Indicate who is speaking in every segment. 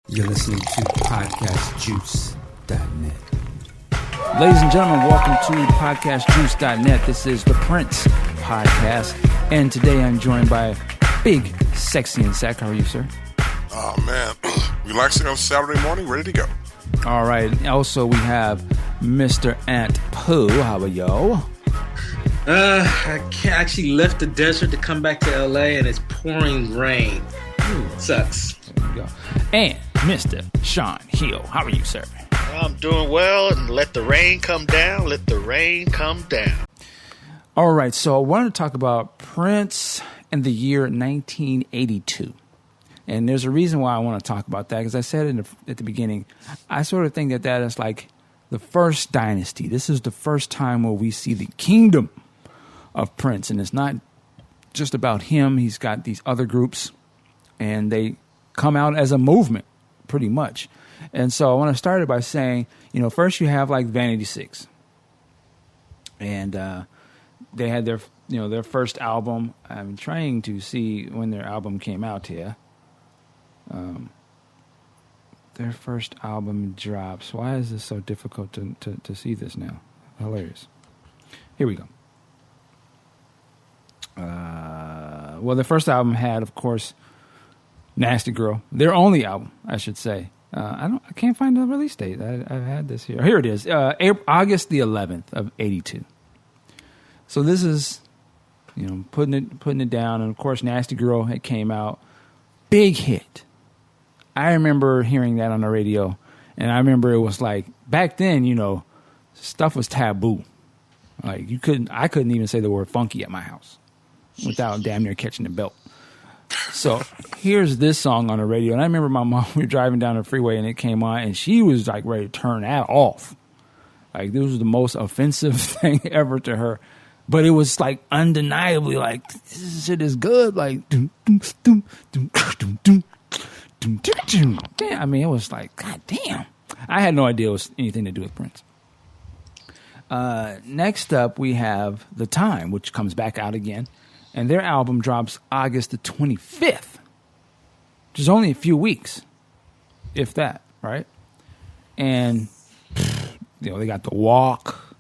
Speaker 1: You're listening to podcastjuice.net.
Speaker 2: Ladies and gentlemen, welcome to podcastjuice.net. This is the Prince podcast, and today I'm joined by Big Sexy and Sack. How are you, sir?
Speaker 3: Oh, man. Relaxing on Saturday morning, ready to go.
Speaker 2: All right. Also, we have Mr. Ant Pooh. How are you?
Speaker 4: I can't actually left the desert to come back to LA, and it's pouring rain. Sucks.
Speaker 2: There we go. And Mr. Sean Hill. How are you, sir?
Speaker 5: I'm doing well, and let the rain come down. Let the rain come down.
Speaker 2: All right. So I wanted to talk about Prince and the year 1982. And there's a reason why I want to talk about that, because I said at the beginning, I sort of think that is like the first dynasty. This is the first time where we see the kingdom of Prince. And it's not just about him. He's got these other groups, and they come out as a movement, pretty much. And so I want to start it by saying, first you have like Vanity 6. And they had their first album. I'm trying to see when their album came out here. Their first album drops. Why is this so difficult to see this now? Hilarious. Here we go. Well, the first album had, of course, Nasty Girl. Their only album, I should say. I can't find the release date. I've had this here. Here it is. August the 11th of 82. So this is, putting it down. And of course, Nasty Girl had came out. Big hit. I remember hearing that on the radio, and I remember it was like back then, stuff was taboo. Like I couldn't even say the word funky at my house without damn near catching the belt. So here's this song on the radio, and I remember my mom, we were driving down the freeway, and it came on, and she was like ready to turn that off. Like this was the most offensive thing ever to her, but it was like undeniably like this shit is good. Like doom, doom, doom, doom, doom, doom. Damn, I mean, it was like, God damn. I had no idea it was anything to do with Prince. Next up, we have The Time, which comes back out again. And their album drops August the 25th, which is only a few weeks, if that, right? And, they got The Walk,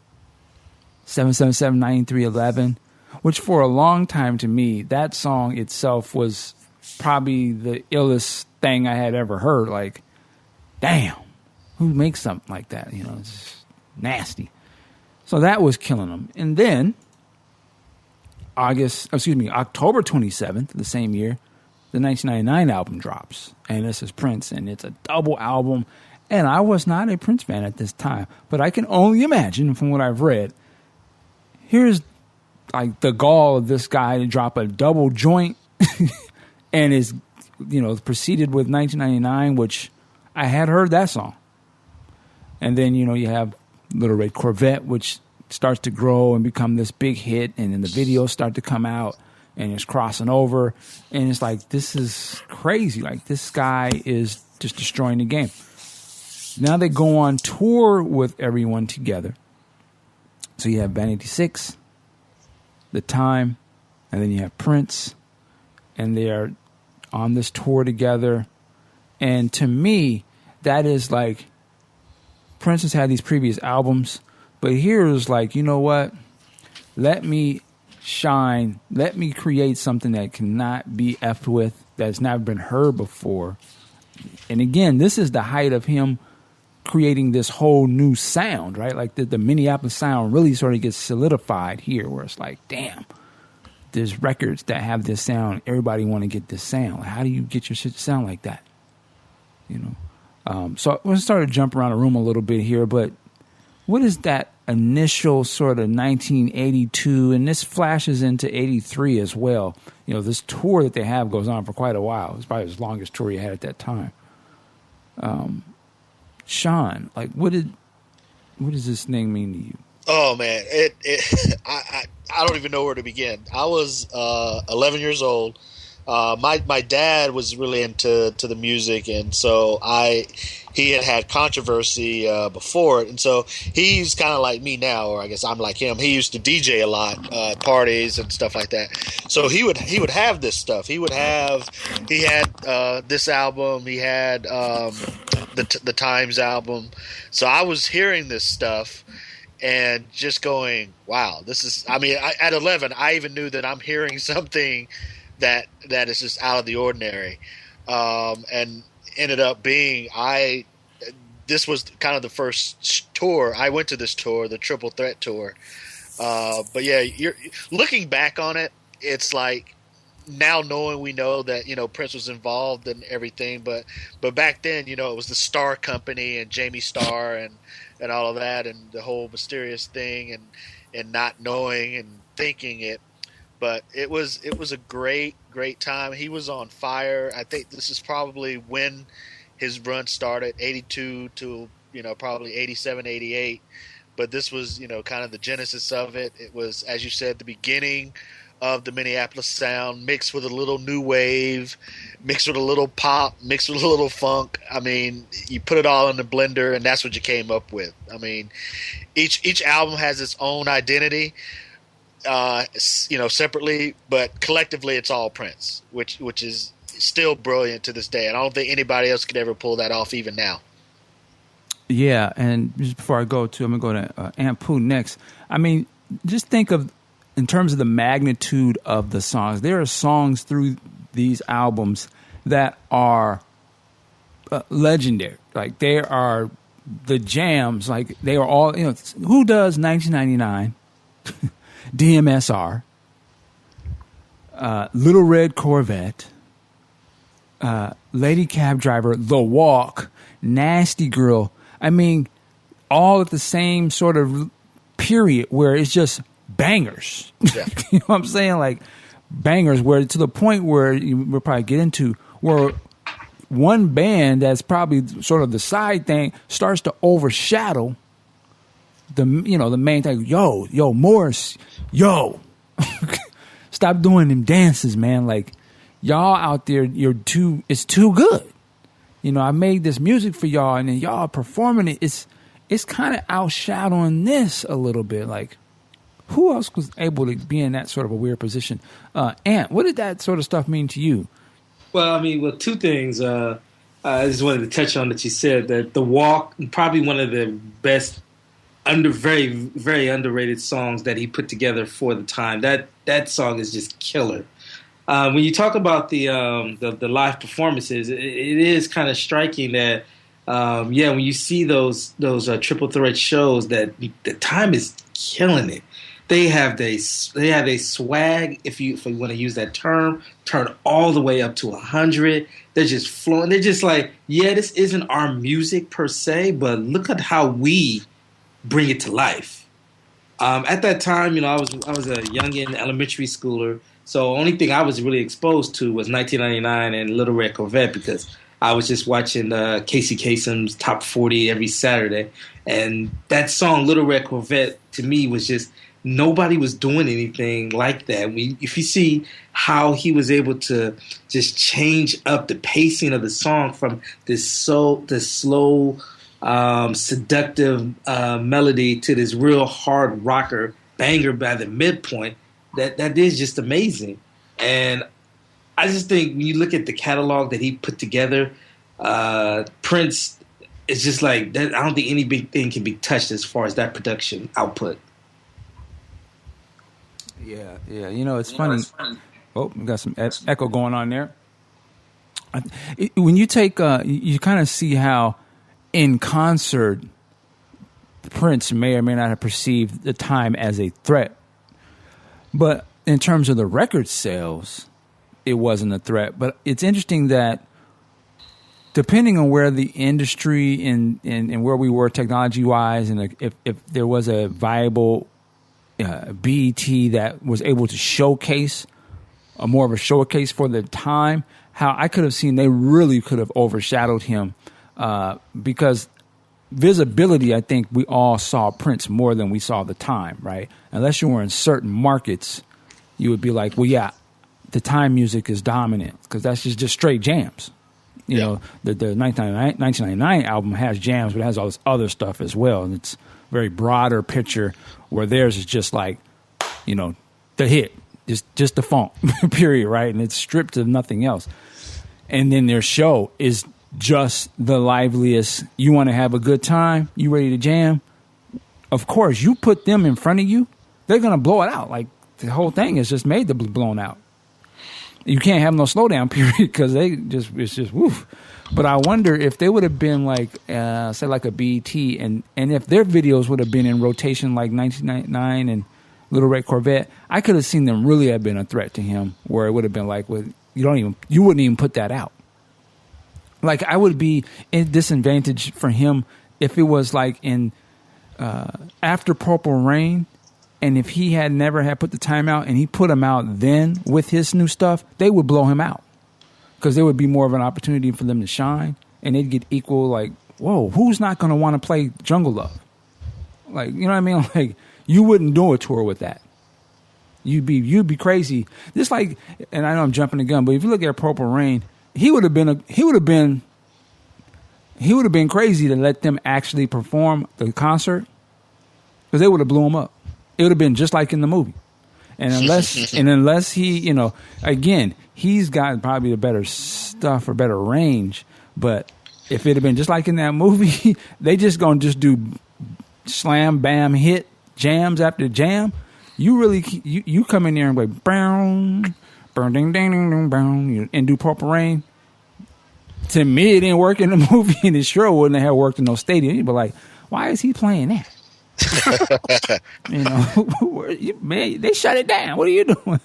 Speaker 2: 777-9311, which for a long time to me, that song itself was probably the illest thing I had ever heard. Like, damn, who makes something like that? It's just nasty. So that was killing them. And then October 27th, the same year, the 1999 album drops. And this is Prince, and it's a double album. And I was not a Prince fan at this time, but I can only imagine from what I've read, here's like the gall of this guy to drop a double joint and is proceeded with 1999, which I had heard that song. And then, you have Little Red Corvette, which starts to grow and become this big hit. And then the videos start to come out and it's crossing over. And it's like, this is crazy. Like, this guy is just destroying the game. Now they go on tour with everyone together. So you have Vanity 6, The Time, and then you have Prince. And they are on this tour together. And to me, that is like, Prince has had these previous albums, but here is like, you know what? Let me shine. Let me create something that cannot be effed with, that's never been heard before. And again, this is the height of him creating this whole new sound, right? Like the Minneapolis sound really sort of gets solidified here, where it's like, damn, there's records that have this sound. Everybody want to get this sound. How do you get your shit to sound like that? So I'm going to start to jump around the room a little bit here, but what is that initial sort of 1982, and this flashes into 83 as well. This tour that they have goes on for quite a while. It's probably the longest tour you had at that time. Sean, like, what does this thing mean to you?
Speaker 5: Oh man, I don't even know where to begin. I was 11 years old. My dad was really into the music, and so he had controversy before it, and so he's kind of like me now, or I guess I'm like him. He used to DJ a lot, parties and stuff like that. So he would have this stuff. He had this album. He had the Times album. So I was hearing this stuff and just going, wow, this is. I mean, at 11, I even knew that I'm hearing something that is just out of the ordinary, and ended up being this was kind of the first tour. I went to this tour, the Triple Threat tour. But yeah, you're looking back on it, it's like now we know that, Prince was involved and everything, but back then, it was the Star Company and Jamie Starr and all of that, and the whole mysterious thing and not knowing and thinking it. But it was a great time. He was on fire. I think this is probably when his run started, 82 to probably 87, 88. But this was kind of the genesis of it. It was, as you said, the beginning of the Minneapolis sound, mixed with a little new wave, mixed with a little pop, mixed with a little funk. I mean, you put it all in the blender, and that's what you came up with. I mean, each album has its own identity. Separately, but collectively it's all Prince, which is still brilliant to this day. And I don't think anybody else could ever pull that off even now.
Speaker 2: Yeah, and just before I'm going to go to Aunt Pooh next. I mean, just think of, in terms of the magnitude of the songs, there are songs through these albums that are legendary. Like, they are the jams. Like, they are all, who does 1999? DMSR, Little Red Corvette, Lady Cab Driver, The Walk, Nasty Girl. I mean, all at the same sort of period where it's just bangers. Yeah. You know what I'm saying? Like, bangers, where to the point where we'll probably get into where one band that's probably sort of the side thing starts to overshadow the main thing. Yo, Morris, stop doing them dances, man. Like, y'all out there, it's too good. I made this music for y'all, and then y'all performing it. It's kind of outshadowing this a little bit. Like, who else was able to be in that sort of a weird position? Ant, what did that sort of stuff mean to you?
Speaker 4: Well, I mean, two things. I just wanted to touch on that you said that The Walk, probably one of the best, very, very underrated songs that he put together for the time. That song is just killer. When you talk about the live performances, it is kind of striking that when you see those Triple Threat shows, that the time is killing it. They have a swag, if you want to use that term, turn all the way up to 100. They're just flowing. They're just like, this isn't our music per se, but look at how we bring it to life. At that time, I was a youngin' elementary schooler, so the only thing I was really exposed to was 1999 and Little Red Corvette, because I was just watching Casey Kasem's Top 40 every Saturday, and that song Little Red Corvette to me was just, nobody was doing anything like that. If you see how he was able to just change up the pacing of the song from this slow, seductive melody to this real hard rocker banger by the midpoint, that is just amazing. And I just think when you look at the catalog that he put together, Prince is just like that. I don't think any big thing can be touched as far as that production output.
Speaker 2: Yeah. It's funny. Oh, we got some echo going on there. When you take, you kind of see how in concert, Prince may or may not have perceived the time as a threat. But in terms of the record sales, it wasn't a threat. But it's interesting that depending on where the industry and where we were technology-wise, and if there was a viable BET that was able to showcase more of a showcase for the time, how I could have seen they really could have overshadowed him because visibility, I think we all saw Prince more than we saw the time, right? Unless you were in certain markets, you would be like, well, yeah, the time music is dominant because that's just straight jams. You know, the 1999 album has jams, but it has all this other stuff as well. And it's a very broader picture where theirs is just like, you know, the hit, just the funk, period, right? And it's stripped of nothing else. And then their show is just the liveliest. You want to have a good time? You ready to jam? Of course, you put them in front of you, they're going to blow it out. Like, the whole thing is just made to be blown out. You can't have no slowdown period because it's just woof. But I wonder if they would have been like, say like a BET, and if their videos would have been in rotation like 1999 and Little Red Corvette, I could have seen them really have been a threat to him, where it would have been like, you wouldn't even put that out. Like, I would be in disadvantage for him if it was like in after Purple Rain. And if he had never had put the time out and he put him out then with his new stuff, they would blow him out because there would be more of an opportunity for them to shine, and they'd get equal. Like, whoa, who's not going to want to play Jungle Love? Like, you know what I mean? Like, you wouldn't do a tour with that. You'd be crazy. Just like, and I know I'm jumping the gun, but if you look at Purple Rain, he would have been crazy to let them actually perform the concert because they would have blew him up. It would have been just like in the movie. And unless he, you know, again, he's got probably the better stuff or better range. But if it had been just like in that movie, they just going to just do slam, bam, hit, jams after jam. You really, you come in there and go, brown, burn, ding, ding, ding, ding, brown, and do Purple Rain. To me, it didn't work in the movie, and it sure wouldn't have worked in no stadium. You'd be like, why is he playing that? You know, man, they shut it down. What are you doing?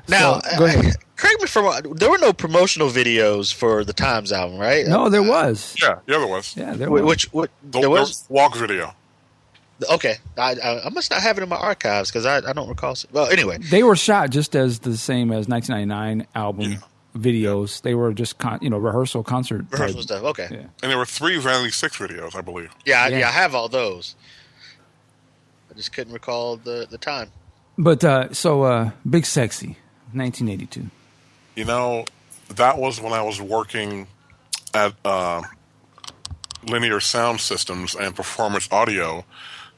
Speaker 5: Now,
Speaker 2: so, go ahead.
Speaker 5: Correct me if I'm wrong. There were no promotional videos for the Times album, right?
Speaker 2: No, there was.
Speaker 3: Yeah, there was.
Speaker 2: Yeah, there was.
Speaker 5: There was
Speaker 3: walk video.
Speaker 5: Okay, I must not have it in my archives because I don't recall. Well, anyway,
Speaker 2: they were shot just as the same as 1999 album videos. They were just rehearsal concert
Speaker 5: stuff. Okay,
Speaker 3: and there were 3 Vanity 6 videos, I believe.
Speaker 5: Yeah, I have all those. I just couldn't recall the time.
Speaker 2: But Big Sexy, 1982.
Speaker 3: You know, that was when I was working at Linear Sound Systems and Performance Audio.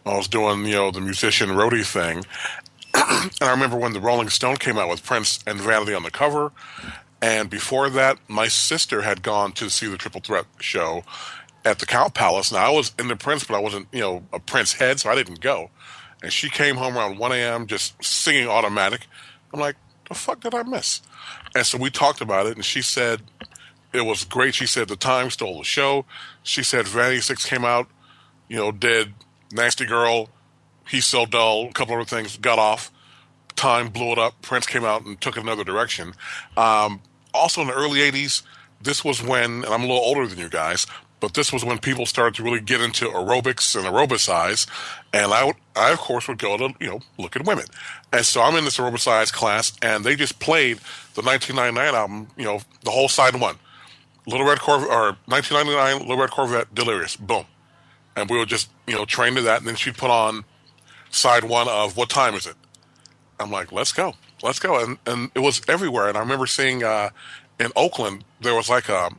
Speaker 3: I was doing, the musician roadie thing. And I remember when the Rolling Stone came out with Prince and Vanity on the cover. And before that, my sister had gone to see the Triple Threat show at the Count Palace. Now, I was into Prince, but I wasn't, a Prince head, so I didn't go. And she came home around 1 a.m. just singing Automatic. I'm like, the fuck did I miss? And so we talked about it, and she said it was great. She said the Time stole the show. She said Vanity 6 came out, did Nasty Girl, He's So Dull, a couple other things, got off. Time blew it up. Prince came out and took it another direction. Also in the early 80s, this was when, and I'm a little older than you guys, but this was when people started to really get into aerobics and aerobicize. And I of course, would go to, look at women. And so I'm in this aerobicize class, and they just played the 1999 album, the whole side one. Little Red Corvette, or 1999, Little Red Corvette, Delirious, boom. And we would just, train to that. And then she'd put on side one of What Time Is It? I'm like, let's go. And it was everywhere. And I remember seeing in Oakland, there was like a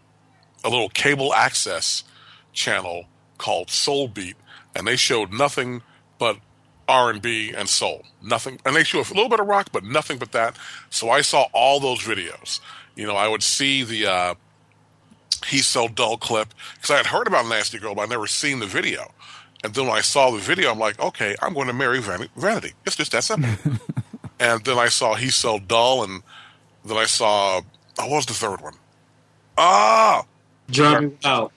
Speaker 3: little cable access channel called Soul Beat, and they showed nothing but R&B and soul. Nothing, and they showed a little bit of rock, but nothing but that. So I saw all those videos. I would see the He's So Dull clip, because I had heard about Nasty Girl, but I'd never seen the video. And then when I saw the video, I'm like, okay, I'm going to marry Vanity. It's just that simple. And then I saw He's So Dull, and then I saw, what was the third one?
Speaker 4: Drive Me Wild.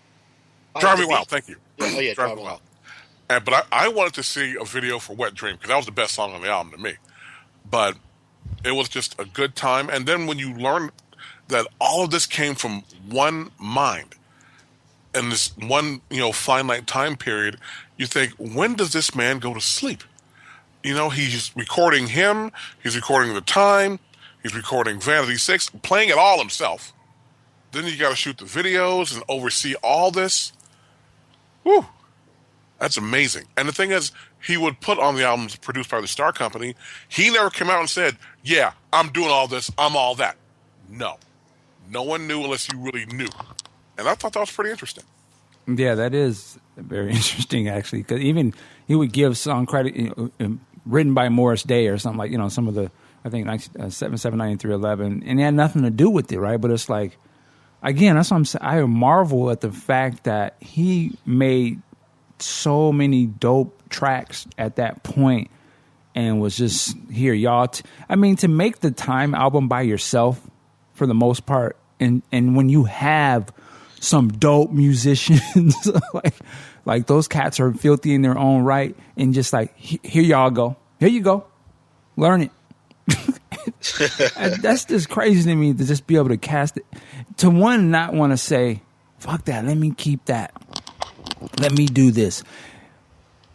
Speaker 3: Drive Me Wild, thank you.
Speaker 5: Yeah,
Speaker 3: Drive Me Wild. But I wanted to see a video for Wet Dream, because that was the best song on the album to me. But it was just a good time. And then when you learn that all of this came from one mind, and this one, finite time period, you think, when does this man go to sleep? He's recording him, he's recording the Time, he's recording Vanity 6, playing it all himself. Then you got to shoot the videos and oversee all this. Whew. That's amazing. And the thing is, he would put on the albums produced by the Star Company. He never came out and said, yeah, I'm doing all this, I'm all that. No. No one knew unless you really knew. And I thought that was pretty interesting.
Speaker 2: Yeah, that is very interesting, actually, because even he would give song credit, written by Morris Day or something, like, some of the, I think, 79311, and it had nothing to do with it, right? But it's like, again, that's what I'm saying. I marvel at the fact that he made so many dope tracks at that point and was just, here, y'all. To make the Time album by yourself, for the most part, and when you have some dope musicians, like those cats are filthy in their own right, and just like, here y'all go. Here you go. Learn it. That's just crazy to me, to just be able to cast it. To one, not want to say, fuck that, let me keep that. Let me do this.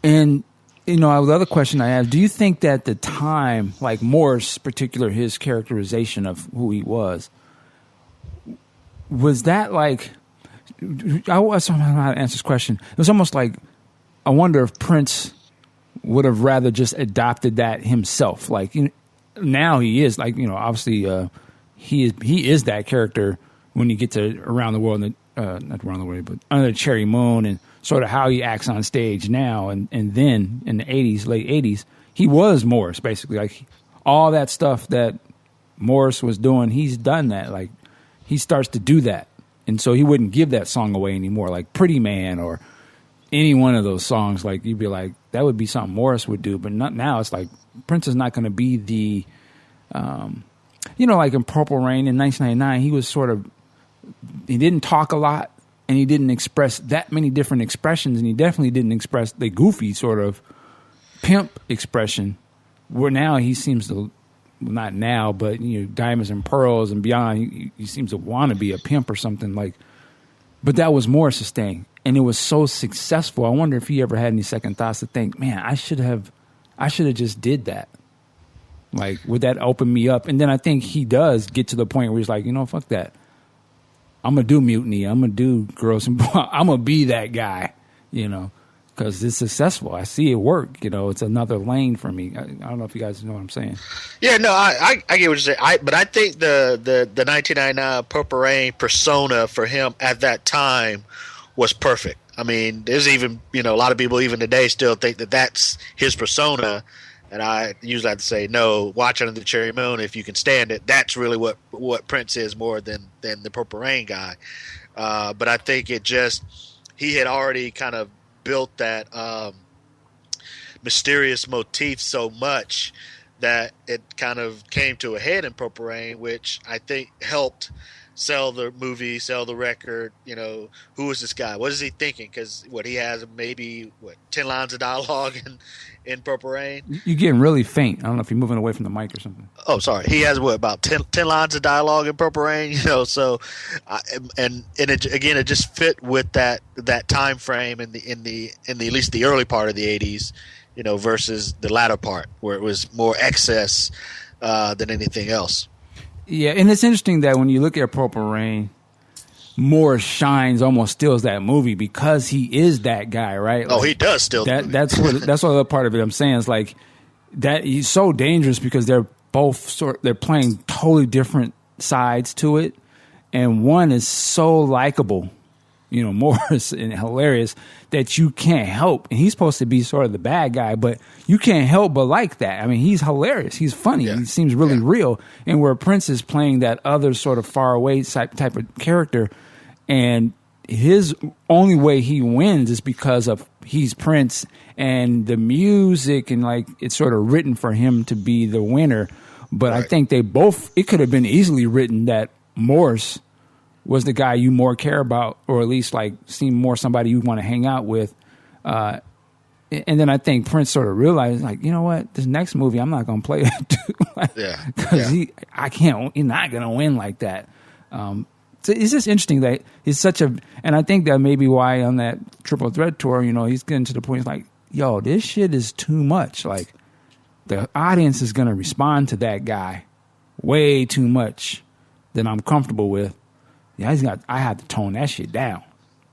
Speaker 2: And, the other question I have, do you think that the Time, like Morris, particular, his characterization of who he was that like, I don't know how to answer this question. It was almost like, I wonder if Prince would have rather just adopted that himself. Like, now he is like, obviously, he is that character when you get to Around the World, not Around the World, but Under the Cherry Moon, and sort of how he acts on stage now. And then in the 80s, late 80s, he was Morris, basically. Like, all that stuff that Morris was doing, he's done that. Like, he starts to do that. And so he wouldn't give that song away anymore, like Pretty Man or any one of those songs. Like, you'd be like, that would be something Morris would do. But not now. It's like, Prince is not going to be the, like in Purple Rain in 1999, he was sort of, he didn't talk a lot, and he didn't express that many different expressions, and he definitely didn't express the goofy sort of pimp expression, where now he seems to, not now, but Diamonds and Pearls and beyond, he seems to want to be a pimp or something like. But that was more sustained, and it was so successful. I wonder if he ever had any second thoughts to think, man, I should have just did that. Like, would that open me up? And then I think he does get to the point where he's like, fuck that. I'm gonna do Mutiny. I'm gonna do Girls and Boys. I'm gonna be that guy, because it's successful. I see it work. It's another lane for me. I don't know if you guys know what I'm saying.
Speaker 5: Yeah, no, I get what you're saying. But I think the 1999 Purple Rain persona for him at that time was perfect. I mean, there's even a lot of people even today still think that that's his persona, and I usually have to say no. Watch Under the Cherry Moon if you can stand it. That's really what Prince is more than the Purple Rain guy. But I think he had already kind of built that mysterious motif so much that it kind of came to a head in Purple Rain, which I think helped sell the movie, sell the record. Who is this guy? What is he thinking? Because he has maybe 10 lines of dialogue in Purple Rain.
Speaker 2: You're getting really faint. I don't know if you're moving away from the mic or something.
Speaker 5: Oh, sorry. He has about 10 lines of dialogue in Purple Rain. So and it just fit with that time frame in the at least the early part of the 80s, versus the latter part where it was more excess than anything else.
Speaker 2: Yeah, and it's interesting that when you look at Purple Rain, Morris shines, almost steals that movie because he is that guy, right?
Speaker 5: Like, he does steal that.
Speaker 2: That's the other part of it I'm saying. Is like that he's so dangerous because they're both they're playing totally different sides to it, and one is so likable, Morris, and hilarious that you can't help. And he's supposed to be sort of the bad guy, but you can't help but like that. I mean, he's hilarious. He's funny. Yeah. He seems really real. And where Prince is playing that other sort of far away type of character, and his only way he wins is because of he's Prince and the music, and like it's sort of written for him to be the winner. But I think it could have been easily written that Morris was the guy you more care about, or at least like seem more somebody you want to hang out with. And then I think Prince sort of realized, like, you know what, this next movie I'm not going to play that dude. Because he's not going to win like that. So it's just interesting that he's and I think that maybe why on that Triple Threat tour, he's getting to the point, he's like, yo, this shit is too much. Like, the audience is going to respond to that guy way too much than I'm comfortable with. Yeah, I had to tone that shit down.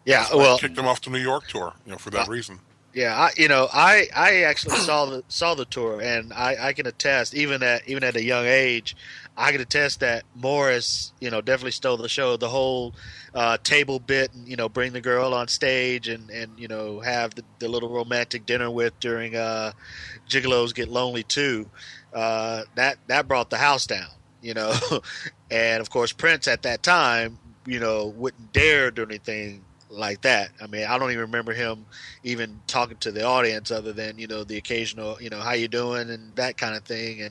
Speaker 5: Yeah,
Speaker 3: well, kicked him off the New York tour, for that reason.
Speaker 5: Yeah, I actually saw the tour, and I can attest, even at a young age, I can attest that Morris, definitely stole the show. The whole table bit, and bring the girl on stage, and have the little romantic dinner with during Gigolos Get Lonely Too. That brought the house down, and of course Prince at that time, wouldn't dare do anything like that. I mean, I don't even remember him even talking to the audience other than, the occasional, how you doing and that kind of thing.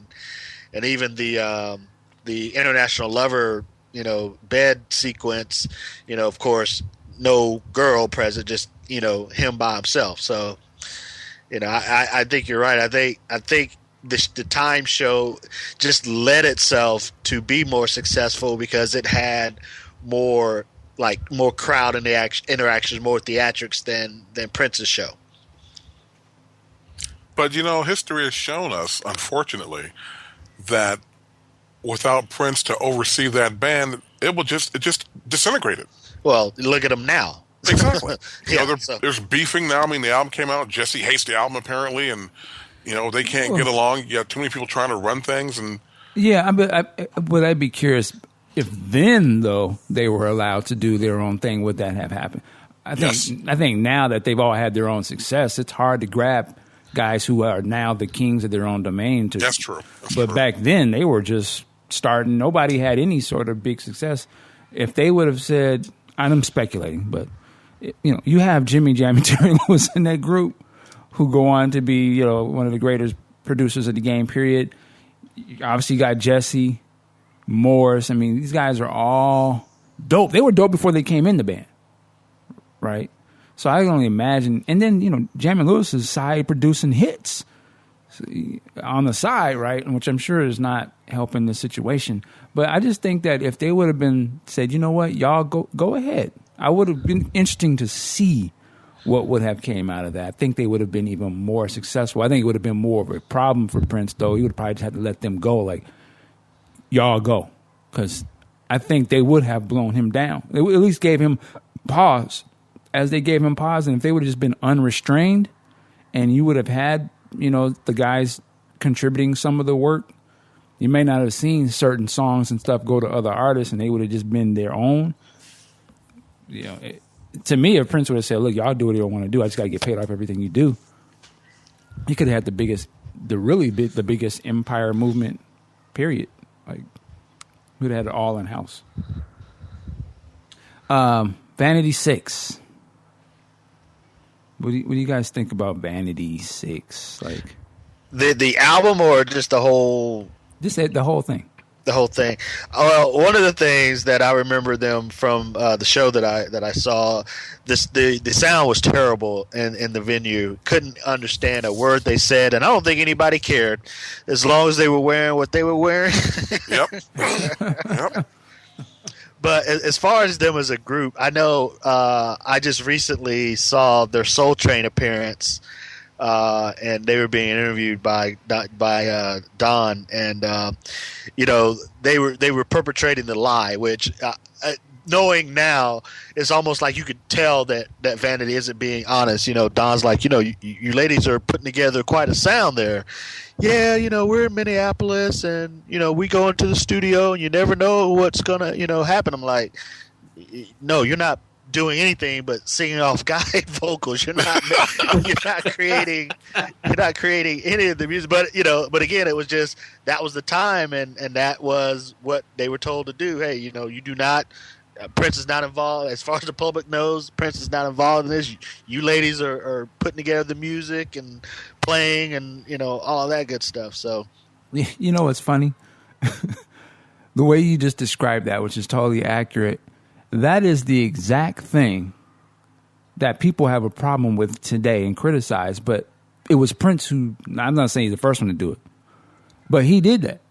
Speaker 5: And even the International Lover, bed sequence, of course, no girl present, just, him by himself. So, I think you're right. I think the Time show just led itself to be more successful because it had more crowd interactions, more theatrics than Prince's show.
Speaker 3: But history has shown us, unfortunately, that without Prince to oversee that band, it just disintegrated.
Speaker 5: Well, look at him now.
Speaker 3: Exactly.
Speaker 5: Yeah,
Speaker 3: there's beefing now. I mean, the album came out. Jesse hates the album apparently, and they can't get along. You have too many people trying to run things, and
Speaker 2: yeah. But I'd be curious if then though they were allowed to do their own thing, would that have happened? I think now that they've all had their own success, it's hard to grab guys who are now the kings of their own domain.
Speaker 3: That's true.
Speaker 2: But back then they were just starting. Nobody had any sort of big success. If they would have said, I'm speculating, but you have Jimmy Jam and Terry Lewis in that group who go on to be, one of the greatest producers of the game, period. Obviously you got Jesse, Morris. I mean, these guys are all dope. They were dope before they came in the band, right? So I can only imagine. And then, Jam and Lewis is side producing hits on the side, right? Which I'm sure is not helping the situation. But I just think that if they would have been said, you know what, y'all go ahead. I would have been interesting to see what would have came out of that. I think they would have been even more successful. I think it would have been more of a problem for Prince, though. He would have probably just had to let them go, like, y'all go. Because I think they would have blown him down. They at least gave him pause. As they gave him pause, and if they would have just been unrestrained and you would have had, the guys contributing some of the work, you may not have seen certain songs and stuff go to other artists and they would have just been their own. To me, if Prince would have said, look, y'all do what you want to do. I just got to get paid off everything you do. He could have had the biggest empire movement, period. Like, he would have had it all in-house. Vanity 6. What do you guys think about Vanity 6? Like
Speaker 5: the album or just the whole?
Speaker 2: Just the whole thing.
Speaker 5: The whole thing. One of the things that I remember them from the show that I saw, the sound was terrible in the venue. Couldn't understand a word they said, and I don't think anybody cared as long as they were wearing what they were wearing.
Speaker 3: Yep.
Speaker 5: But as far as them as a group, I know I just recently saw their Soul Train appearance, and they were being interviewed by Don, and they were perpetrating the lie, which knowing now, it's almost like you could tell that Vanity isn't being honest. Don's like, you ladies are putting together quite a sound there. Yeah, we're in Minneapolis, and we go into the studio, and you never know what's gonna happen. I'm like, no, you're not doing anything but singing off guy vocals. You're not creating any of the music. But again, it was just that was the time, and that was what they were told to do. Hey, you do not. Prince is not involved. As far as the public knows, Prince is not involved in this. You ladies are putting together the music and playing and, all of that good stuff. So,
Speaker 2: what's funny? The way you just described that, which is totally accurate, that is the exact thing that people have a problem with today and criticize. But it was Prince who, I'm not saying he's the first one to do it, but he did that.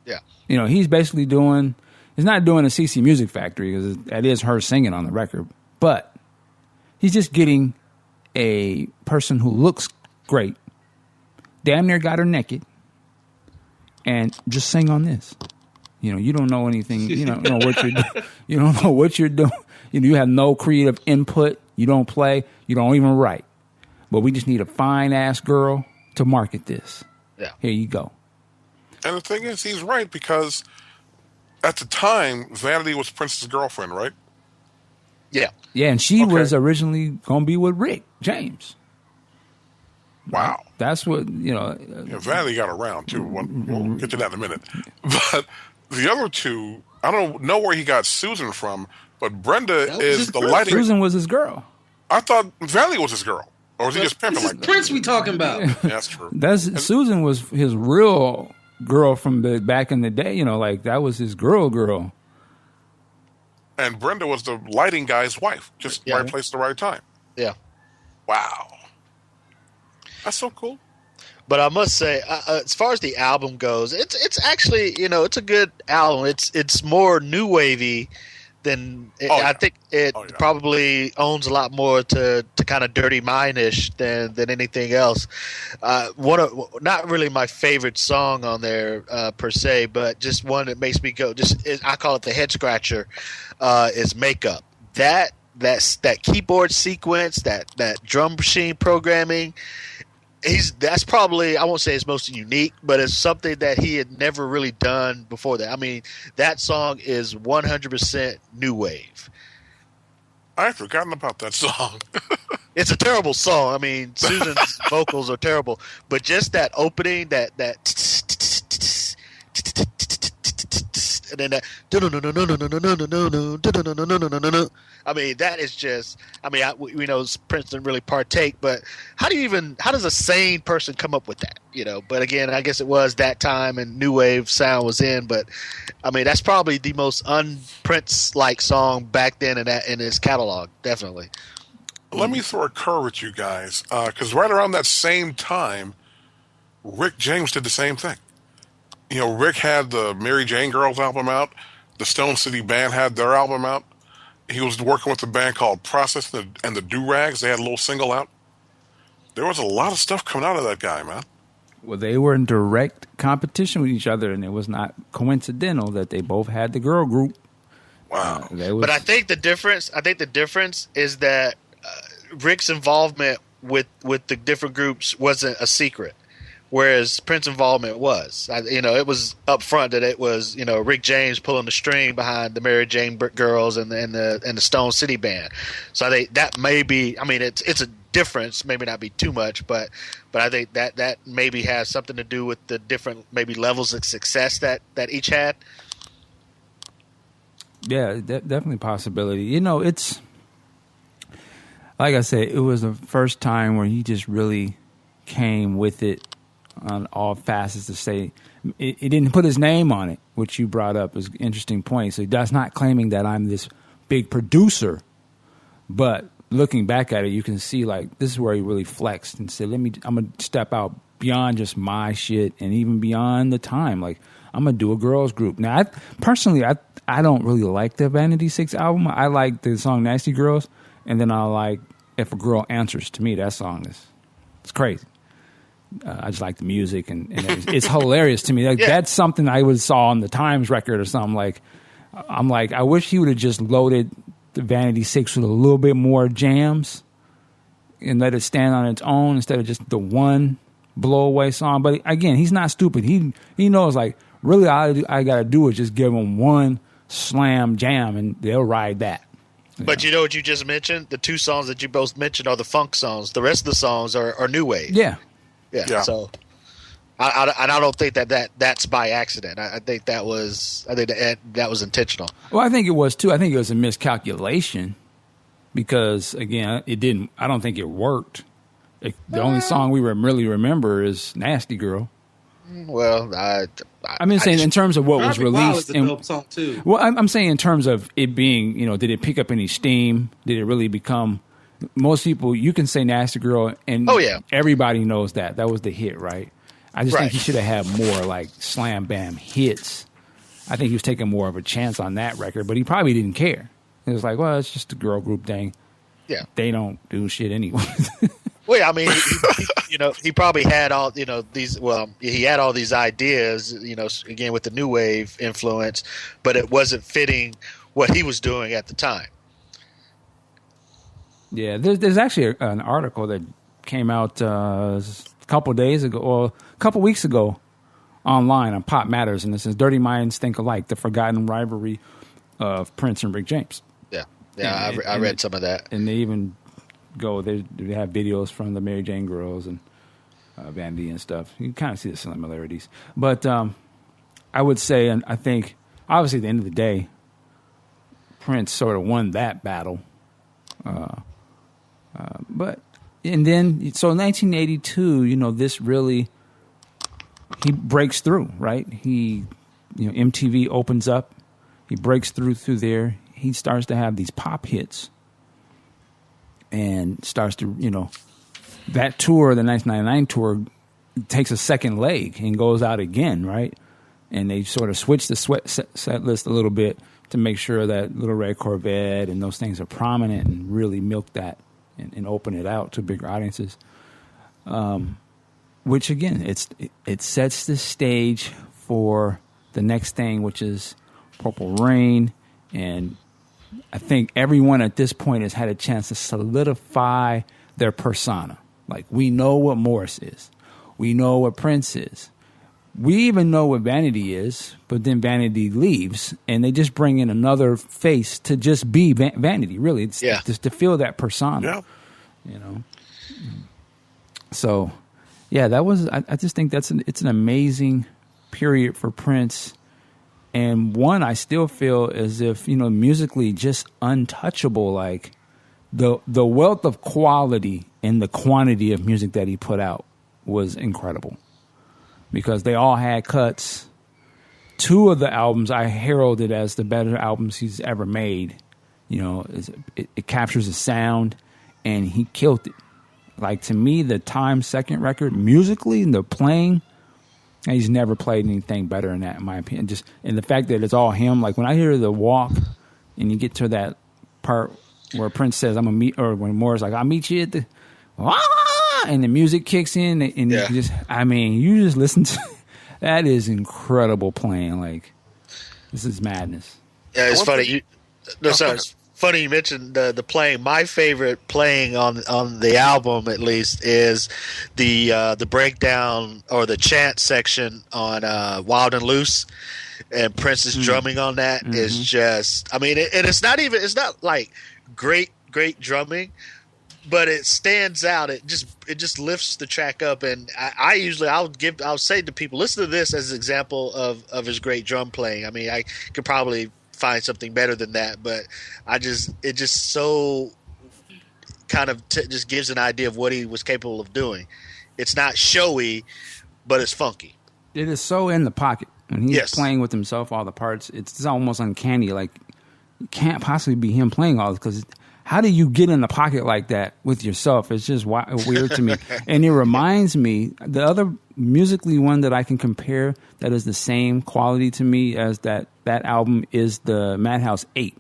Speaker 5: Yeah.
Speaker 2: He's basically he's not doing a CC Music Factory because that is her singing on the record, but he's just getting a person who looks great, damn near got her naked, and just sing on this. You don't know anything. You don't know what you're doing. You don't know what you're doing. You have no creative input. You don't play. You don't even write. but we just need a fine ass girl to market this.
Speaker 5: Yeah.
Speaker 2: Here you go.
Speaker 3: And the thing is, he's right, because at the time, Vanity was Prince's girlfriend, right?
Speaker 5: Yeah.
Speaker 2: Yeah, and she
Speaker 3: Okay.
Speaker 2: was originally going to be with Rick James.
Speaker 3: Wow.
Speaker 2: That's what,
Speaker 3: Yeah, Vanity got around, too. We'll get to that in a minute. But the other two, I don't know where he got Susan from, but Brenda
Speaker 4: That was
Speaker 3: is
Speaker 4: his
Speaker 3: the
Speaker 4: girlfriend.
Speaker 3: lighting.
Speaker 2: Susan was his girl.
Speaker 3: I thought Vanity was his girl. Or was he just pimping
Speaker 4: This is
Speaker 3: like that?
Speaker 4: Prince we talking about.
Speaker 3: Yeah, that's true.
Speaker 2: Susan was his real girl from the back in the day. Like that was his girl.
Speaker 3: And Brenda was the lighting guy's wife. Just
Speaker 5: Yeah.
Speaker 3: right place at the right time.
Speaker 5: Yeah.
Speaker 3: Wow. That's so cool.
Speaker 5: But I must say, as far as the album goes, it's actually, it's a good album. It's more new wavy than I think it probably owns a lot more to kind of Dirty Mind-ish than anything else. Not really my favorite song on there per se, but just one that makes me go. I call it the head scratcher. Is Makeup. That keyboard sequence, that drum machine programming. That's probably, I won't say it's most unique, but it's something that he had never really done before that. I mean, that song is 100% new wave.
Speaker 3: I had forgotten about that song.
Speaker 5: It's a terrible song. I mean, Susan's vocals are terrible, but just that opening, that and then that. I mean, that is just. I mean, we know Prince didn't really partake, but how does a sane person come up with that? But again, I guess it was that time and new wave sound was in. But I mean, that's probably the most un-Prince like song back then in his catalog, definitely.
Speaker 3: Let me throw a curve at you guys, because right around that same time, Rick James did the same thing. Rick had the Mary Jane Girls album out. The Stone City Band had their album out. He was working with a band called Process and the Do-Rags. They had a little single out. There was a lot of stuff coming out of that guy, man.
Speaker 2: Well, they were in direct competition with each other, and it was not coincidental that they both had the girl group.
Speaker 3: Wow.
Speaker 5: But I think the difference is that Rick's involvement with the different groups wasn't a secret, whereas Prince's involvement was. It was up front that it was Rick James pulling the string behind the Mary Jane Girls and the Stone City Band. So I think that may be. I mean, it's a difference, maybe not be too much, but I think that maybe has something to do with the different maybe levels of success that each had.
Speaker 2: Yeah, definitely a possibility. It's like I said, it was the first time where he just really came with it on all facets to say it didn't put his name on it, which you brought up is an interesting point. So that's not claiming that I'm this big producer, but looking back at it, you can see like this is where he really flexed and said, I'm gonna step out beyond just my shit and even beyond the time. Like I'm gonna do a girls group. Now, I don't really like the Vanity 6 album. I like the song Nasty Girls, and then I like If a Girl Answers to Me. That song it's crazy. I just like the music, and it's hilarious to me. Like that's something I saw on the Times record or something. Like I'm like, I wish he would have just loaded the Vanity 6 with a little bit more jams and let it stand on its own instead of just the one blowaway song. But again, he's not stupid. He knows like really all I got to do is just give him one slam jam and they'll ride that.
Speaker 5: But you know what you just mentioned? The two songs that you both mentioned are the funk songs. The rest of the songs are new wave.
Speaker 2: Yeah.
Speaker 5: So I don't think that's by accident. I think that was intentional.
Speaker 2: Well, I think it was too. I think it was a miscalculation because again, it didn't. I don't think it worked. The only song we really remember is "Nasty Girl."
Speaker 5: Well,
Speaker 2: I'm saying in terms of what was released.
Speaker 4: It's a dope song too.
Speaker 2: Well, I'm saying in terms of it being, did it pick up any steam? Did it really become? Most people, you can say "Nasty Girl," and everybody knows that was the hit, right? I just think he should have had more like slam bam hits. I think he was taking more of a chance on that record, but he probably didn't care. It was like, well, it's just a girl group thing. Yeah, they don't do shit anyway.
Speaker 5: Well, I mean, he probably had all these. Well, he had all these ideas, again with the new wave influence, but it wasn't fitting what he was doing at the time.
Speaker 2: Yeah, there's actually an article that came out a couple days ago, or a couple weeks ago, online on Pop Matters, and it says "Dirty Minds Think Alike: The Forgotten Rivalry of Prince and Rick James."
Speaker 5: Yeah, I read some of that,
Speaker 2: and they even they have videos from the Mary Jane Girls and Vanity and stuff. You can kind of see the similarities, but I would say, and I think, obviously, at the end of the day, Prince sort of won that battle. But in 1982, this really, he breaks through, right? MTV opens up, he breaks through there. He starts to have these pop hits, and starts to, that tour, the 1999 tour, takes a second leg and goes out again, right? And they sort of switch the set list a little bit to make sure that Little Red Corvette and those things are prominent, and really milk that and open it out to bigger audiences. Which again, it sets the stage for the next thing, which is Purple Rain. And I think everyone at this point has had a chance to solidify their persona. Like, we know what Morris is. We know what Prince is. We even know what Vanity is, but then Vanity leaves, and they just bring in another face to just be Vanity, really. It's just to feel that persona, So, yeah, that was. I just think it's an amazing period for Prince, and one I still feel as if musically just untouchable. Like the wealth of quality and the quantity of music that he put out was incredible. Because they all had cuts. Two of the albums I heralded as the better albums he's ever made. It captures the sound, and he killed it. Like, to me, the Time second record, musically, and the playing, he's never played anything better than that, in my opinion. Just, and the fact that it's all him. Like, when I hear the walk, and you get to that part where Prince says, or when Morris like, I'll meet you at the, and the music kicks in, and you just listen to that is incredible playing. Like, this is madness.
Speaker 5: Yeah, it's funny. It's funny you mentioned the playing. My favorite playing on the album, at least, is the breakdown or the chant section on "Wild and Loose," and Prince's drumming on that is just. I mean, and it's not like great drumming. But it stands out. It just lifts the track up, and I'll say to people, listen to this as an example of his great drum playing. I mean, I could probably find something better than that, but it just so kind of just gives an idea of what he was capable of doing. It's not showy, but it's funky.
Speaker 2: It is so in the pocket when he's playing with himself, all the parts. It's almost uncanny. Like, it can't possibly be him playing all this, because how do you get in the pocket like that with yourself? It's just weird to me. And it reminds me, the other musically one that I can compare that is the same quality to me as that album is the Madhouse 8.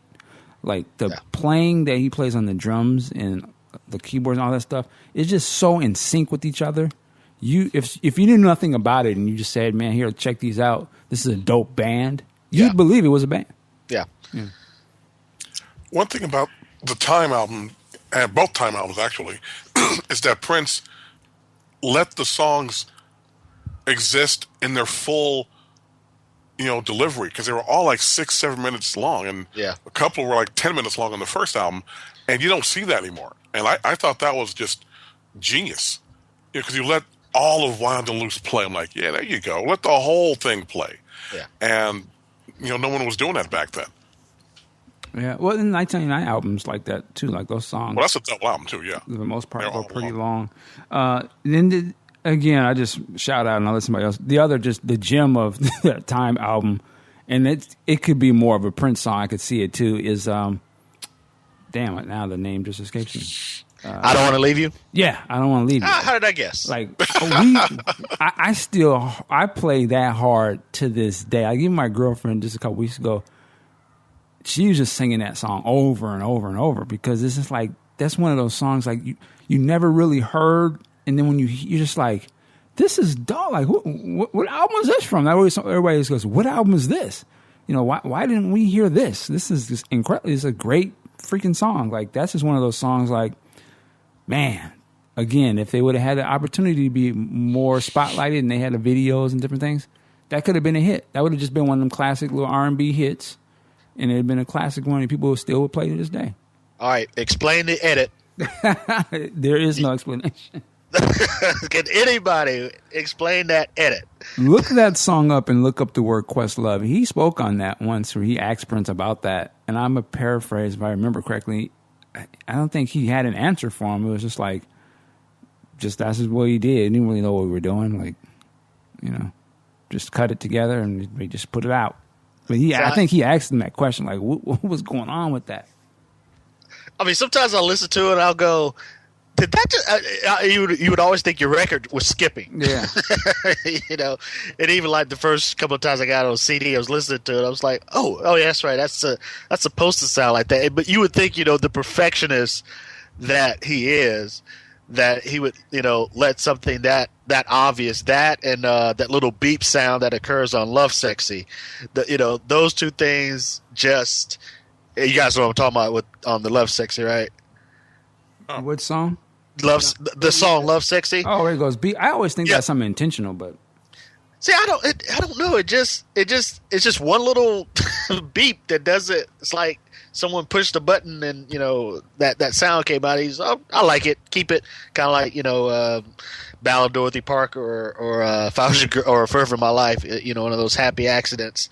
Speaker 2: Like, the playing that he plays on the drums and the keyboards and all that stuff is just so in sync with each other. If you knew nothing about it and you just said, man, here, check these out, this is a dope band, you'd believe it was a band.
Speaker 5: Yeah.
Speaker 3: One thing about the Time album, and both Time albums actually, is that Prince let the songs exist in their full, delivery, because they were all like 6-7 minutes long, and a couple were like 10 minutes long on the first album, and you don't see that anymore. And I thought that was just genius, because you let all of Wild and Loose play. I'm like, yeah, there you go, let the whole thing play. And no one was doing that back then.
Speaker 2: Yeah, well, in the 1999 albums like that too, like those songs.
Speaker 3: Well, that's a double album too, yeah.
Speaker 2: For the most part, go pretty long. Then again, I just shout out, and I'll let somebody else. The other, just the gem of that Time album, and it could be more of a Prince song. I could see it too. Is damn it, now the name just escapes me.
Speaker 5: I Don't Want to Leave You.
Speaker 2: Yeah, I Don't Want to Leave You.
Speaker 5: How did I guess?
Speaker 2: Like I play that hard to this day. I gave my girlfriend just a couple weeks ago. She was just singing that song over and over and over, because it's just like, that's one of those songs like you never really heard, and then when you're just like, this is dope. Like, what album is this from? Everybody just goes, what album is this? Why didn't we hear this? This is just incredible. It's a great freaking song. Like, that's just one of those songs like, man, again, if they would have had the opportunity to be more spotlighted and they had the videos and different things, that could have been a hit. That would have just been one of them classic little R&B hits, and it had been a classic one that people still would play to this day.
Speaker 5: All right, explain the edit.
Speaker 2: There is no explanation.
Speaker 5: Can anybody explain that edit?
Speaker 2: Look that song up and look up the word Questlove. He spoke on that once where he asked Prince about that. And I'm a paraphrase, if I remember correctly. I don't think he had an answer for him. It was just like, that's what he did. He didn't really know what we were doing. Like, just cut it together and we just put it out. But I think he asked him that question, like, what was going on with that?
Speaker 5: I mean, sometimes I'll listen to it and I'll go, did that just, you would always think your record was skipping.
Speaker 2: Yeah.
Speaker 5: And even like the first couple of times I got on CD, I was listening to it, I was like, oh yeah, that's right. That's supposed to sound like that. But you would think, the perfectionist that he is, that he would, let something that obvious, that and that little beep sound that occurs on Love Sexy, those two things just, you guys know what I'm talking about on the Love Sexy, right?
Speaker 2: What song?
Speaker 5: The song Love Sexy.
Speaker 2: Oh, there it goes. I always think that's something intentional, but
Speaker 5: see, I don't know. It's just one little beep that does it. It's like someone pushed a button and that sound came out. I like it. Keep it. Kind of like Ballad of Dorothy Parker or If I Was Your Girl or Forever in My Life. One of those happy accidents.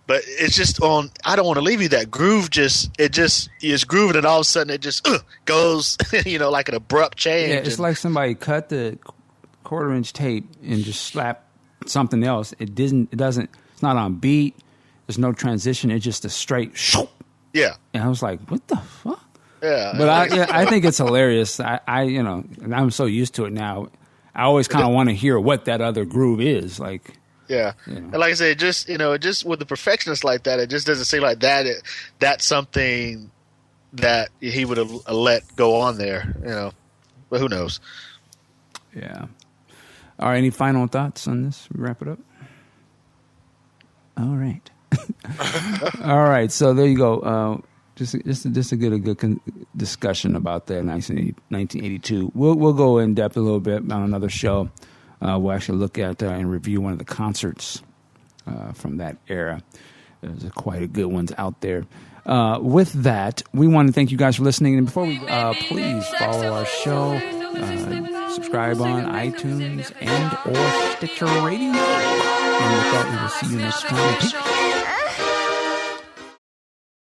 Speaker 5: But it's just on. I don't want to leave you that groove. It is grooving, and all of a sudden it just goes. Like an abrupt change.
Speaker 2: Yeah, it's like somebody cut the 1/4-inch tape and just slapped something else. It doesn't. It's not on beat. There's no transition. It's just a straight. Shoop.
Speaker 5: Yeah.
Speaker 2: And I was like, what the fuck?
Speaker 5: Yeah.
Speaker 2: But I think it's hilarious. I'm so used to it now. I always kind of want to hear what that other groove is like.
Speaker 5: Yeah. And like I said, just with the perfectionist like that, it just doesn't seem like that's something that he would have let go on there, but who knows?
Speaker 2: Yeah. All right. Any final thoughts on this? We wrap it up. All right. All right. So there you go. Just a good discussion about that 1982. We'll go in depth a little bit on another show. We'll actually look at and review one of the concerts from that era. There's quite a good ones out there. With that, we want to thank you guys for listening. And before we, please follow our show, subscribe on iTunes and or Stitcher Radio. And with that, we will see you next time. Peace.